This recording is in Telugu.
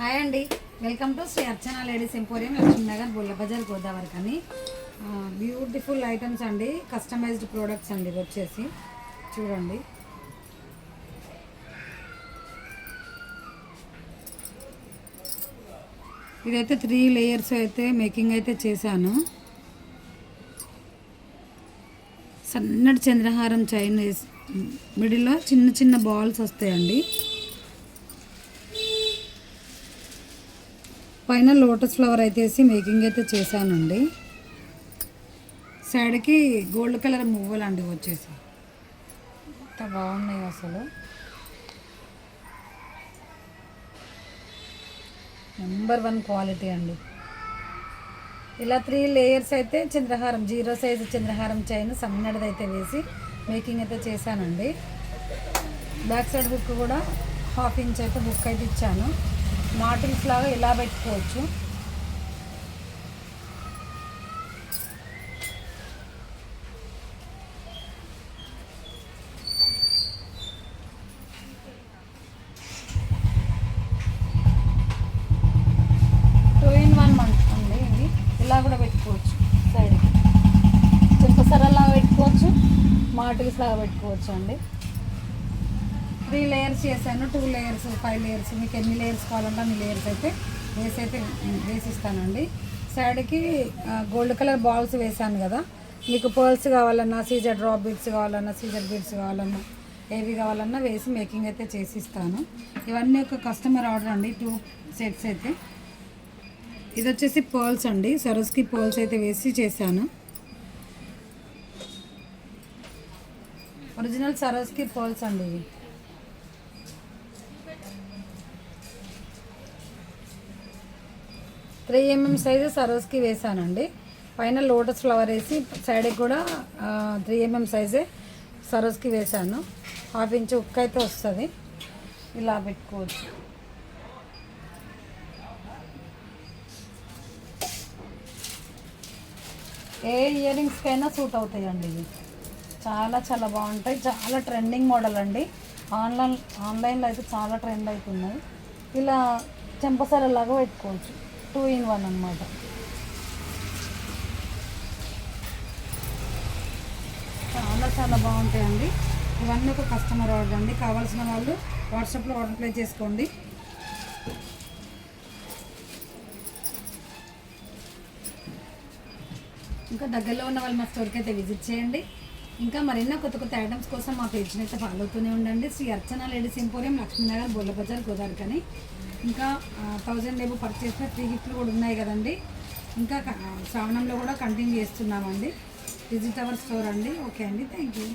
హాయ్ అండి, welcome to Sri Archana ladies emporium, Lakshminagar, Bulla Bazar, Godavari. కానీ బ్యూటిఫుల్ ఐటమ్స్ అండి, కస్టమైజ్డ్ ప్రోడక్ట్స్ అండి. ఇది వచ్చేసి చూడండి, ఇదైతే 3 లేయర్స్ అయితే మేకింగ్ అయితే చేశాను. సన్నటి చంద్రహారం చైన్ మిడిల్లో చిన్న చిన్న బాల్స్ వస్తాయండి. పైన లోటస్ ఫ్లవర్ అయితే వేసి మేకింగ్ అయితే చేశానండి. సైడ్కి గోల్డ్ కలర్ మువ్వలు అండి వచ్చేసి ఎంత బాగున్నాయి అసలు. నెంబర్ 1 క్వాలిటీ అండి. ఇలా 3 లేయర్స్ అయితే చంద్రహారం, 0 సైజు చంద్రహారం చైన్ సన్నడిది అయితే వేసి మేకింగ్ అయితే చేశానండి. బ్యాక్ సైడ్ హుక్ కూడా 1/2 ఇంచ్ అయితే హుక్ అయితే ఇచ్చాను. మాటిల్స్ లాగా ఇలా పెట్టుకోవచ్చు. టూ ఇన్ వన్ అండి ఇది. ఇలా కూడా పెట్టుకోవచ్చు, సైడ్కి చింపసరలాగా పెట్టుకోవచ్చు, మాటిల్స్ లాగా పెట్టుకోవచ్చు అండి. 3 లేయర్స్ చేశాను, 2 లేయర్స్, 5 లేయర్స్, మీకు ఎన్ని లేయర్స్ కావాలంటే అన్ని లేయర్స్ అయితే వేసిస్తానండి. సైడ్కి గోల్డ్ కలర్ బాల్స్ వేసాను కదా, మీకు పర్ల్స్ కావాలన్నా, సీజర్ డ్రాప్ బీడ్స్ కావాలన్నా, సీజర్ బీడ్స్ కావాలన్నా, ఏవి కావాలన్నా వేసి మేకింగ్ అయితే చేసిస్తాను. ఇవన్నీ ఒక కస్టమర్ ఆర్డర్ అండి, 2 సెట్స్ అయితే. ఇది వచ్చేసి పర్ల్స్ అండి, సరస్కి పర్ల్స్ అయితే వేసి చేశాను. ఒరిజినల్ సరస్కి పర్ల్స్ అండి ఇవి. 3 mm సైజు సరోస్కి వేసానండి. పైన లోటస్ ఫ్లవర్ వేసి సైడ్కి కూడా 3 mm సైజే సరోస్కి వేసాను. 1/2 ఇంచ్ ఉక్క అయితే వస్తుంది. ఇలా పెట్టుకోవచ్చు. ఏ ఇయర్ రింగ్స్కైనా సూట్ అవుతాయండి ఇవి. చాలా చాలా బాగుంటాయి. చాలా ట్రెండింగ్ మోడల్ అండి. ఆన్లైన్లో అయితే చాలా ట్రెండ్ అవుతున్నాయి. ఇలా చెంపసరలాగా పెట్టుకోవచ్చు. 2 in 1 అన్నమాట. చాలా చాలా బాగుంటాయండి. ఇవన్నీ ఒక కస్టమర్ ఆర్డర్ అండి. కావాల్సిన వాళ్ళు వాట్సాప్లో ఆర్డర్ ప్లేస్ చేసుకోండి. ఇంకా దగ్గరలో ఉన్న వాళ్ళు మా స్టోర్కి అయితే విజిట్ చేయండి. ఇంకా మరిన్న కొత్త కొత్త ఐటమ్స్ కోసం మా పేజ్ని అయితే ఫాలో అవుతూనే ఉండండి. Shri Archana ladies emporium, Lakshminagar, Bulla Bazar, Godavari. కానీ ఇంకా 1000 లేబు పర్చేస్ 3 గిఫ్ట్లు కూడా ఉన్నాయి కదండి. ఇంకా శ్రావణంలో కూడా కంటిన్యూ చేస్తున్నామండి. విజిట్ అవర్ స్టోర్ అండి. ఓకే అండి, థ్యాంక్ యూ.